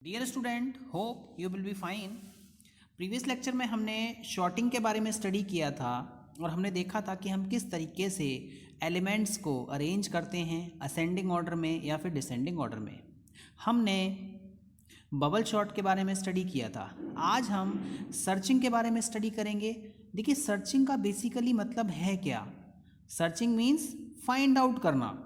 Dear student, hope you will be fine. Previous lecture में हमने shorting के बारे में स्टडी किया था और हमने देखा था कि हम किस तरीके से एलिमेंट्स को अरेंज करते हैं असेंडिंग ऑर्डर में या फिर डिसेंडिंग ऑर्डर में। हमने बबल शॉर्ट के बारे में स्टडी किया था। आज हम सर्चिंग के बारे में स्टडी करेंगे। देखिए, सर्चिंग का बेसिकली मतलब है क्या? सर्चिंग मीन्स फाइंड आउट करना।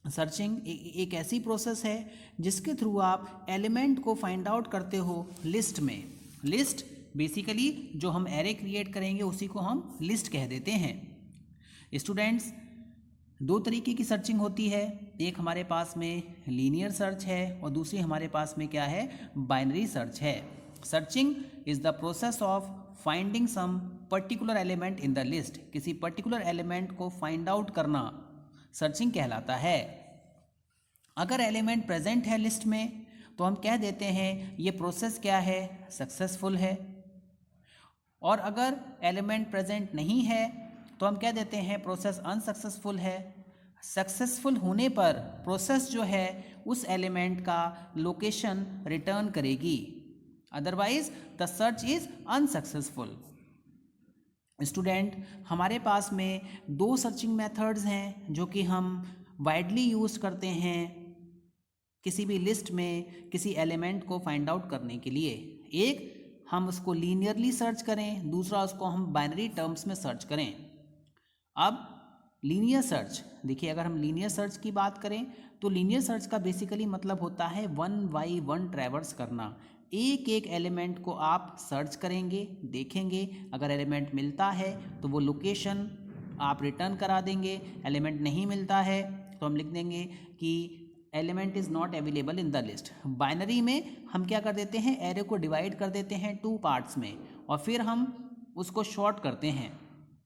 सर्चिंग एक ऐसी प्रोसेस है जिसके थ्रू आप एलिमेंट को फाइंड आउट करते हो लिस्ट में। लिस्ट बेसिकली जो हम एरे क्रिएट करेंगे उसी को हम लिस्ट कह देते हैं। स्टूडेंट्स, दो तरीके की सर्चिंग होती है। एक हमारे पास में लीनियर सर्च है और दूसरी हमारे पास में क्या है, बाइनरी सर्च है। Searching is the process of finding some particular element in the list. किसी पर्टिकुलर एलिमेंट को फाइंड आउट करना सर्चिंग कहलाता है। अगर एलिमेंट प्रेजेंट है लिस्ट में तो हम कह देते हैं ये प्रोसेस क्या है, सक्सेसफुल है। और अगर एलिमेंट प्रेजेंट नहीं है तो हम कह देते हैं प्रोसेस अनसक्सेसफुल है। सक्सेसफुल होने पर प्रोसेस जो है उस एलिमेंट का लोकेशन रिटर्न करेगी, otherwise the search is unsuccessful. Student, हमारे पास में दो सर्चिंग मेथड्स हैं जो कि हम वाइडली यूज करते हैं किसी भी लिस्ट में किसी एलिमेंट को फाइंड आउट करने के लिए। एक हम उसको लीनियरली सर्च करें, दूसरा उसको हम बाइनरी टर्म्स में सर्च करें। अब लीनियर सर्च देखिए, अगर हम लीनियर सर्च की बात करें तो लीनियर सर्च का बेसिकली मतलब होता है वन बाई वन ट्रैवर्स करना। एक एक एलिमेंट को आप सर्च करेंगे, देखेंगे, अगर एलिमेंट मिलता है तो वो लोकेशन आप रिटर्न करा देंगे। एलिमेंट नहीं मिलता है तो हम लिख देंगे कि element is not available in the list. Binary में हम क्या कर देते हैं, एरे को डिवाइड कर देते हैं टू पार्ट्स में और फिर हम उसको शॉर्ट करते हैं,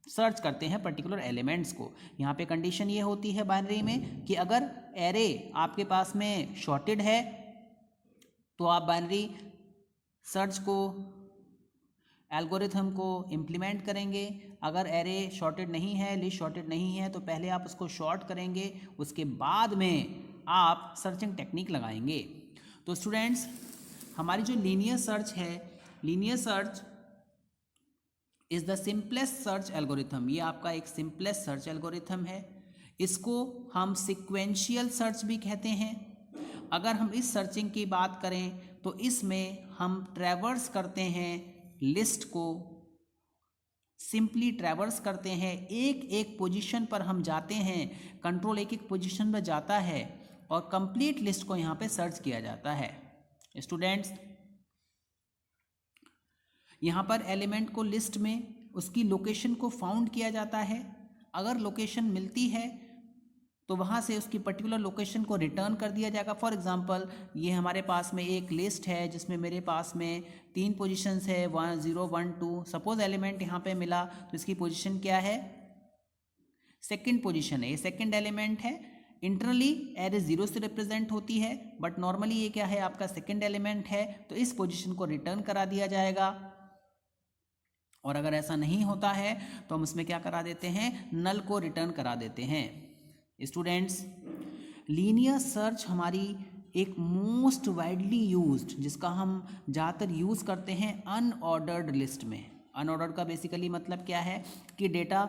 सर्च करते हैं पर्टिकुलर एलिमेंट्स को। यहाँ पे कंडीशन ये होती है बाइनरी में कि अगर एरे आपके पास में शॉर्टेड है तो आप बाइनरी सर्च को, एल्गोरिथम को इम्प्लीमेंट करेंगे। अगर एरे शॉर्टेड नहीं है, लिस्ट शॉर्टेड नहीं है, तो पहले आप उसको शॉर्ट करेंगे, उसके बाद में आप सर्चिंग टेक्निक लगाएंगे। तो स्टूडेंट्स, हमारी जो लीनियर सर्च है, linear search is the simplest search algorithm. ये आपका एक सिंपलेस्ट सर्च एल्गोरिथम है। इसको हम सिक्वेंशियल सर्च भी कहते हैं। अगर हम इस सर्चिंग की बात करें तो इसमें हम ट्रैवर्स करते हैं लिस्ट को, सिंपली ट्रैवर्स करते हैं, एक एक पोजीशन पर हम जाते हैं, कंट्रोल एक एक पोजीशन पर जाता है और कंप्लीट लिस्ट को यहाँ पे सर्च किया जाता है। स्टूडेंट्स, यहाँ पर एलिमेंट को लिस्ट में उसकी लोकेशन को फाउंड किया जाता है। अगर लोकेशन मिलती है तो वहाँ से उसकी पर्टिकुलर लोकेशन को रिटर्न कर दिया जाएगा। फॉर एग्जांपल, ये हमारे पास में एक लिस्ट है जिसमें मेरे पास में 3 पोजीशंस है, 1 0 1 2। सपोज एलिमेंट यहाँ पे मिला तो इसकी पोजीशन क्या है, सेकंड पोजीशन है। ये सेकंड एलिमेंट है। इंटरनली एरे 0 से रिप्रेजेंट होती है, बट नॉर्मली ये क्या है, आपका सेकंड एलिमेंट है, तो इस पोजीशन को रिटर्न करा दिया जाएगा। और अगर ऐसा नहीं होता है तो हम उसमें क्या करा देते हैं, नल को रिटर्न करा देते हैं। स्टूडेंट्स, लीनियर सर्च हमारी एक मोस्ट वाइडली यूज्ड, जिसका हम ज़्यादातर यूज़ करते हैं अनऑर्डर्ड लिस्ट में। अनऑर्डर्ड का बेसिकली मतलब क्या है कि डेटा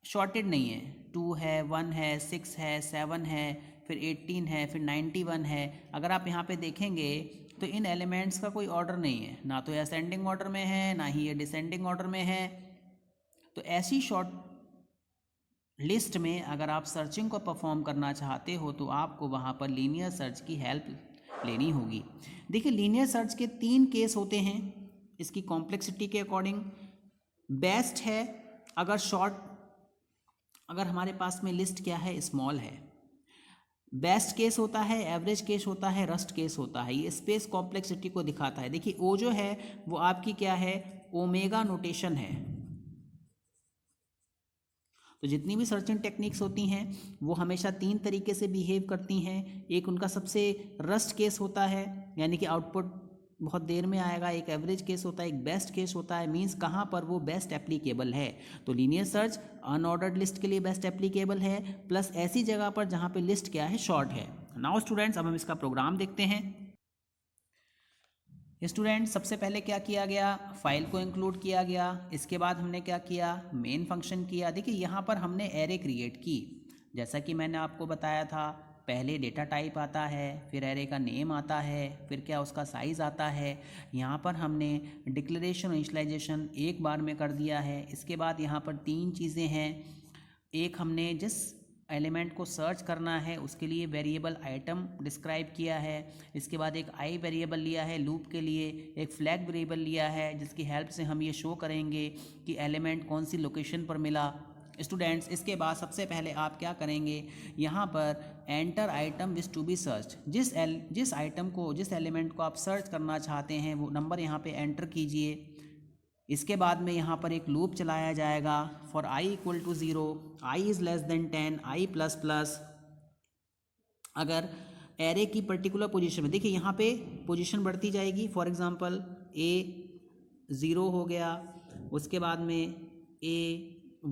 शॉर्टेड नहीं है, 2 है, 1 है, 6 है, 7 है, फिर 18 है, फिर 91 है। अगर आप यहाँ पे देखेंगे तो इन एलिमेंट्स का कोई ऑर्डर नहीं है, ना तो ये असेंडिंग ऑर्डर में है ना ही ये डिसेंडिंग ऑर्डर में है। तो ऐसी शॉर्ट लिस्ट में अगर आप सर्चिंग को परफॉर्म करना चाहते हो तो आपको वहाँ पर लीनियर सर्च की हेल्प लेनी होगी। देखिए, लीनियर सर्च के 3 केस होते हैं इसकी कॉम्प्लेक्सिटी के अकॉर्डिंग। बेस्ट है अगर हमारे पास में लिस्ट क्या है, स्मॉल है। बेस्ट केस होता है, एवरेज केस होता है, रस्ट केस होता है। ये स्पेस कॉम्प्लेक्सिटी को दिखाता है। देखिए, ओ जो है वो आपकी क्या है, ओमेगा नोटेशन है। तो जितनी भी सर्चिंग टेक्निक्स होती हैं वो हमेशा 3 तरीके से बिहेव करती हैं। एक उनका सबसे रस्ट केस होता है, यानी कि आउटपुट बहुत देर में आएगा। एक एवरेज केस होता है, एक बेस्ट केस होता है, मींस कहाँ पर वो बेस्ट एप्लीकेबल है। तो लीनियर सर्च अनऑर्डर्ड लिस्ट के लिए बेस्ट एप्लीकेबल है, प्लस ऐसी जगह पर जहाँ पे लिस्ट क्या है, शॉर्ट है। नाउ स्टूडेंट्स, अब हम इसका प्रोग्राम देखते हैं। स्टूडेंट सबसे पहले क्या किया गया, फाइल को इंक्लूड किया गया। इसके बाद हमने क्या किया, मेन फंक्शन किया। देखिए यहाँ पर हमने एरे क्रिएट की। जैसा कि मैंने आपको बताया था, पहले डेटा टाइप आता है, फिर एरे का नेम आता है, फिर क्या उसका साइज़ आता है। यहाँ पर हमने डिक्लेरेशन और इनिशियलाइजेशन एक बार में कर दिया है। इसके बाद यहाँ पर तीन चीज़ें हैं। एक, हमने जिस एलिमेंट को सर्च करना है उसके लिए वेरिएबल आइटम डिस्क्राइब किया है। इसके बाद एक आई वेरिएबल लिया है लूप के लिए, एक फ्लैग वेरिएबल लिया है जिसकी हेल्प से हम ये शो करेंगे कि एलिमेंट कौन सी लोकेशन पर मिला। स्टूडेंट्स इसके बाद सबसे पहले आप क्या करेंगे, यहाँ पर enter item which to be search, जिस आइटम को, जिस एलिमेंट को आप सर्च करना चाहते हैं वो नंबर यहाँ पे एंटर कीजिए। इसके बाद में यहाँ पर एक लूप चलाया जाएगा for i equal to 0, i is less than 10, i plus plus. अगर एरे की पर्टिकुलर पोजीशन में, देखिए यहाँ पे पोजीशन बढ़ती जाएगी। फॉर एग्जांपल a 0 हो गया, उसके बाद में a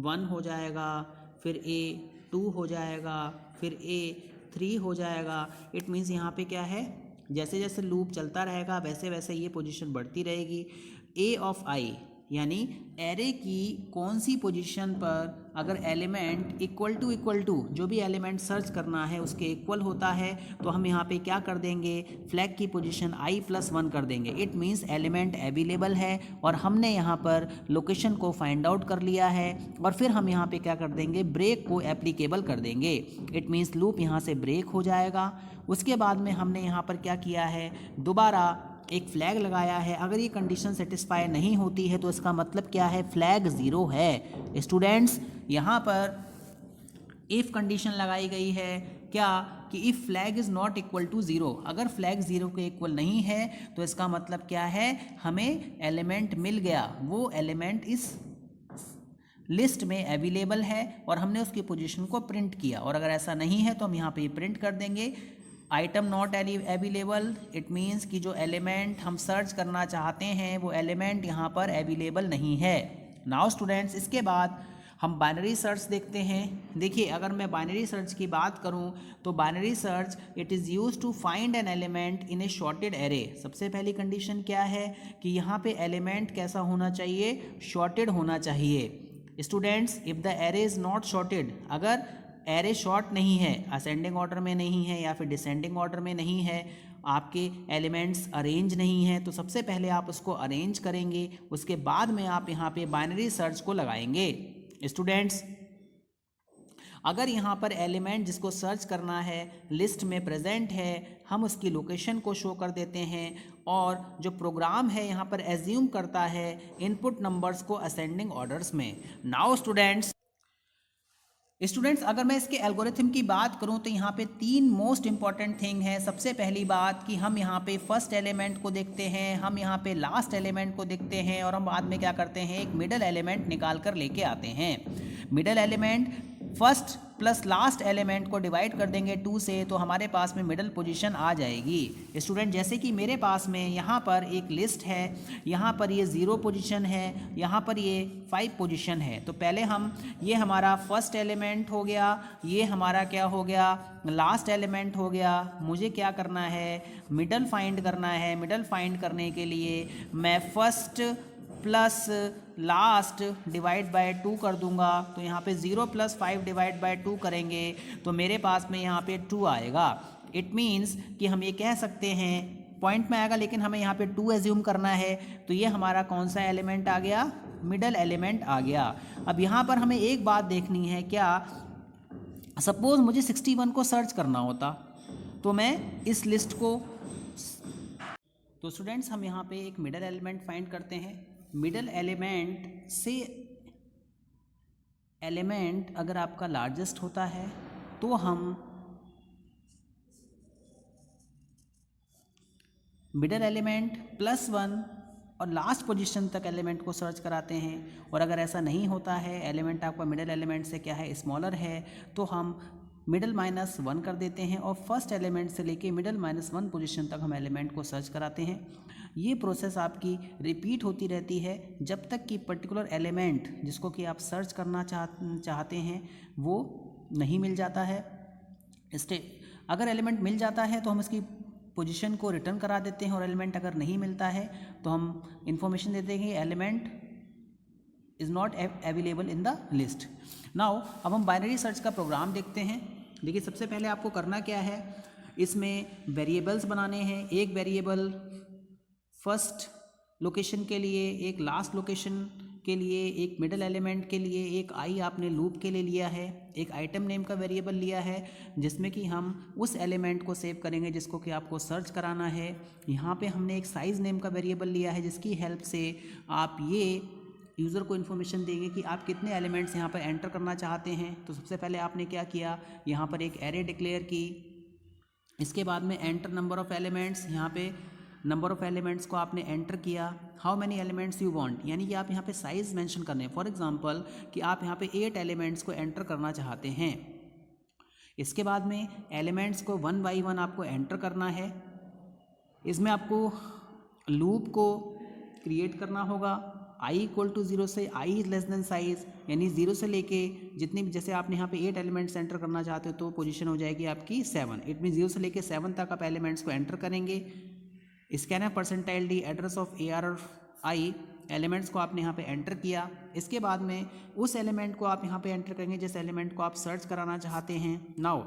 1 हो जाएगा, फिर a 2 हो जाएगा, फिर a 3 हो जाएगा। इट मीन्स यहाँ पे क्या है, जैसे जैसे लूप चलता रहेगा वैसे वैसे ये पोजीशन बढ़ती रहेगी। a ऑफ i यानी एरे की कौन सी पोजीशन पर अगर एलिमेंट इक्वल टू जो भी एलिमेंट सर्च करना है उसके इक्वल होता है तो हम यहाँ पे क्या कर देंगे, फ्लैग की पोजीशन i+1 कर देंगे। इट मीन्स एलिमेंट अवेलेबल है और हमने यहाँ पर लोकेशन को फाइंड आउट कर लिया है। और फिर हम यहाँ पे क्या कर देंगे, ब्रेक को एप्लीकेबल कर देंगे। इट मीन्स लूप यहाँ से ब्रेक हो जाएगा। उसके बाद में हमने यहाँ पर क्या किया है, दोबारा एक फ्लैग लगाया है। अगर ये कंडीशन सेटिस्फाई नहीं होती है तो इसका मतलब क्या है, फ्लैग 0 है। स्टूडेंट्स यहाँ पर इफ़ कंडीशन लगाई गई है क्या, कि if flag is not equal to 0, अगर फ्लैग 0 के इक्वल नहीं है तो इसका मतलब क्या है, हमें एलिमेंट मिल गया, वो एलिमेंट इस लिस्ट में अवेलेबल है और हमने उसकी पोजीशन को प्रिंट किया। और अगर ऐसा नहीं है तो हम यहाँ पे प्रिंट कर देंगे item not available. It means कि जो एलिमेंट हम सर्च करना चाहते हैं वो एलिमेंट यहाँ पर अवेलेबल नहीं है। नाउ स्टूडेंट्स इसके बाद हम बाइनरी सर्च देखते हैं। देखिए अगर मैं बाइनरी सर्च की बात करूं तो binary search it is use to find an element in a sorted array. सबसे पहली कंडीशन क्या है कि यहाँ पे एलिमेंट कैसा होना चाहिए, शॉर्टेड होना चाहिए। Students if the array is not shorted, अगर एरे शॉर्ट नहीं है, असेंडिंग ऑर्डर में नहीं है या फिर डिसेंडिंग ऑर्डर में नहीं है, आपके एलिमेंट्स अरेंज नहीं है, तो सबसे पहले आप उसको अरेंज करेंगे, उसके बाद में आप यहाँ पे बाइनरी सर्च को लगाएंगे। स्टूडेंट्स अगर यहाँ पर एलिमेंट जिसको सर्च करना है लिस्ट में प्रेजेंट है, हम उसकी लोकेशन को शो कर देते हैं और जो प्रोग्राम है यहाँ पर एज्यूम करता है इनपुट नंबर्स को असेंडिंग ऑर्डर्स में। नाउ स्टूडेंट्स अगर मैं इसके एल्गोरिथम की बात करूं तो यहाँ पे तीन मोस्ट इंपॉर्टेंट थिंग है। सबसे पहली बात कि हम यहाँ पे फर्स्ट एलिमेंट को देखते हैं, हम यहाँ पे लास्ट एलिमेंट को देखते हैं और हम बाद में क्या करते हैं, एक मिडल एलिमेंट निकाल कर लेके आते हैं। Middle element first plus last element को डिवाइड कर देंगे 2 से तो हमारे पास में मिडल पोजीशन आ जाएगी। स्टूडेंट जैसे कि मेरे पास में यहाँ पर एक लिस्ट है, यहाँ पर ये 0 पोजीशन है, यहाँ पर ये 5 पोजीशन है। तो पहले हम, ये हमारा फर्स्ट एलिमेंट हो गया, ये हमारा क्या हो गया, लास्ट एलिमेंट हो गया। मुझे क्या करना है, मिडल फाइंड करना है। मिडल फाइंड करने के लिए मैं first plus last divide by 2 कर दूंगा। तो यहाँ पे 0 + 5 डिवाइड बाय 2 करेंगे तो मेरे पास में यहाँ पे 2 आएगा। इट मीन्स कि हम ये कह सकते हैं, पॉइंट में आएगा लेकिन हमें यहाँ पे 2 एज्यूम करना है। तो ये हमारा कौन सा एलिमेंट आ गया, मिडल एलिमेंट आ गया। अब यहाँ पर हमें एक बात देखनी है, क्या सपोज मुझे 61 को सर्च करना होता तो मैं इस लिस्ट को, तो स्टूडेंट्स हम यहाँ पे एक मिडल एलिमेंट फाइंड करते हैं। मिडल एलिमेंट से एलिमेंट अगर आपका लार्जेस्ट होता है तो हम मिडल एलिमेंट +1 और लास्ट पोजीशन तक एलिमेंट को सर्च कराते हैं। और अगर ऐसा नहीं होता है, एलिमेंट आपका मिडल एलिमेंट से क्या है, स्मॉलर है, तो हम मिडल -1 कर देते हैं और फर्स्ट एलिमेंट से लेके मिडल -1 पोजीशन तक हम एलिमेंट को सर्च कराते हैं। ये प्रोसेस आपकी रिपीट होती रहती है जब तक कि पर्टिकुलर एलिमेंट जिसको कि आप सर्च करना चाहते हैं वो नहीं मिल जाता है। अगर एलिमेंट मिल जाता है तो हम इसकी पोजीशन को रिटर्न करा देते हैं और एलिमेंट अगर नहीं मिलता है तो हम इंफॉर्मेशन देते हैं कि element is not available in the list. Now अब हम बाइनरी सर्च का प्रोग्राम देखते हैं। देखिए सबसे पहले आपको करना क्या है, इसमें वेरिएबल्स बनाने हैं। एक वेरिएबल फर्स्ट लोकेशन के लिए, एक लास्ट लोकेशन के लिए, एक मिडल एलिमेंट के लिए, एक आई आपने लूप के लिए लिया है, एक आइटम नेम का वेरिएबल लिया है जिसमें कि हम उस एलिमेंट को सेव करेंगे जिसको कि आपको सर्च कराना है। यहाँ पे हमने एक साइज़ नेम का वेरिएबल लिया है जिसकी हेल्प से आप ये यूज़र को इन्फॉर्मेशन देंगे कि आप कितने एलिमेंट्स यहाँ पर एंटर करना चाहते हैं। तो सबसे पहले आपने क्या किया, यहाँ पर एक एरे डिक्लेयर की। इसके बाद में एंटर नंबर ऑफ़ एलिमेंट्स, यहाँ पे नंबर ऑफ़ एलिमेंट्स को आपने एंटर किया। How many elements you want, यानी कि आप यहाँ पे साइज़ मेंशन करने हैं। फॉर एग्जांपल कि आप यहाँ पे 8 एलिमेंट्स को एंटर करना चाहते हैं। इसके बाद में एलिमेंट्स को 1 बाई 1 आपको एंटर करना है। इसमें आपको लूप को क्रिएट करना होगा। i इक्वल टू 0 से i is less then size, यानी 0 से लेके जितनी भी, जैसे आपने यहाँ पे 8 एलिमेंट्स एंटर करना चाहते हो तो पोजीशन हो जाएगी आपकी 7। इट मीन 0 से लेके 7 तक आप एलिमेंट्स को एंटर करेंगे। Scanner percentile D address of ARI elements को आपने यहाँ पे एंटर किया। इसके बाद में उस एलिमेंट को आप यहाँ पे एंटर करेंगे जिस एलिमेंट को आप सर्च कराना चाहते हैं। नाउ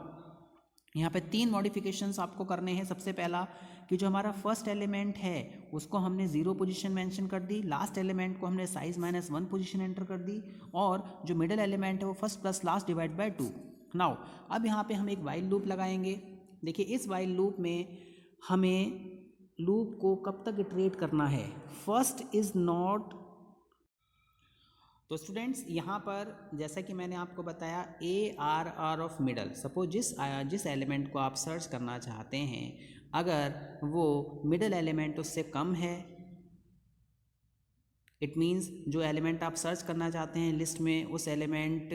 यहाँ पे 3 मॉडिफिकेशंस आपको करने हैं। सबसे पहला कि जो हमारा फर्स्ट एलिमेंट है उसको हमने 0 पोजीशन मेंशन कर दी, लास्ट एलिमेंट को हमने साइज -1 पोजीशन एंटर कर दी, और जो मिडल एलिमेंट है वो first plus last divide by 2। Now अब यहाँ पे हम एक वाइल लूप लगाएंगे। देखिए इस वाइल लूप में हमें लूप को कब तक इटरेट करना है, फर्स्ट इज़ नॉट। तो स्टूडेंट्स यहाँ पर जैसा कि मैंने आपको बताया ARR ऑफ मिडल, सपोज जिस एलिमेंट को आप सर्च करना चाहते हैं अगर वो मिडल एलिमेंट उससे कम है, इट मीन्स जो एलिमेंट आप सर्च करना चाहते हैं लिस्ट में उस एलिमेंट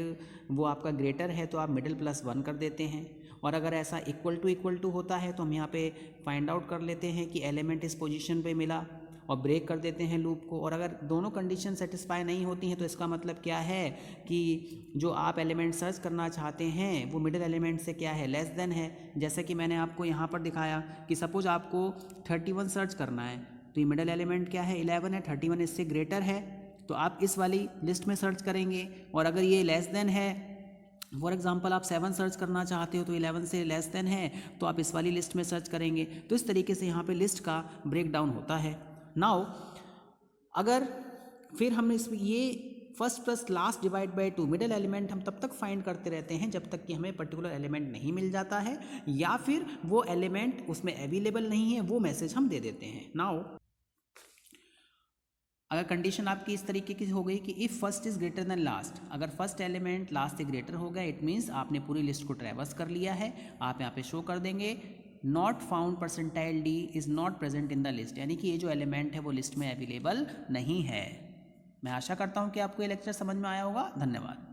वो आपका ग्रेटर है तो आप मिडल +1 कर देते हैं। और अगर ऐसा इक्वल टू होता है तो हम यहाँ पे फाइंड आउट कर लेते हैं कि एलिमेंट इस पोजीशन पे मिला और ब्रेक कर देते हैं लूप को। और अगर दोनों कंडीशन सेटिस्फाई नहीं होती हैं तो इसका मतलब क्या है कि जो आप एलिमेंट सर्च करना चाहते हैं वो मिडिल एलिमेंट से क्या है, लेस देन है। जैसे कि मैंने आपको यहाँ पर दिखाया कि सपोज आपको 31 सर्च करना है तो ये मिडिल एलिमेंट क्या है, 11 है, 31 इससे ग्रेटर है तो आप इस वाली लिस्ट में सर्च करेंगे। और अगर ये लेस देन है, फॉर एग्जाम्पल आप 7 सर्च करना चाहते हो तो 11 से लेस देन है तो आप इस वाली लिस्ट में सर्च करेंगे। तो इस तरीके से यहाँ पे लिस्ट का ब्रेक डाउन होता है। नाउ अगर फिर हम ये first plus last divide by 2 middle element हम तब तक फाइंड करते रहते हैं जब तक कि हमें पर्टिकुलर एलिमेंट नहीं मिल जाता है या फिर वो एलिमेंट उसमें अवेलेबल नहीं है, वो मैसेज हम दे देते हैं। नाउ अगर कंडीशन आपकी इस तरीके की हो गई कि if first is greater than last, अगर फर्स्ट एलिमेंट लास्ट से ग्रेटर हो गया इट मीन्स आपने पूरी लिस्ट को ट्रैवर्स कर लिया है। आप यहाँ पे शो कर देंगे not found percentile D is not present in the list, यानी कि ये जो एलिमेंट है वो लिस्ट में अवेलेबल नहीं है। मैं आशा करता हूँ कि आपको ये लेक्चर समझ में आया होगा। धन्यवाद।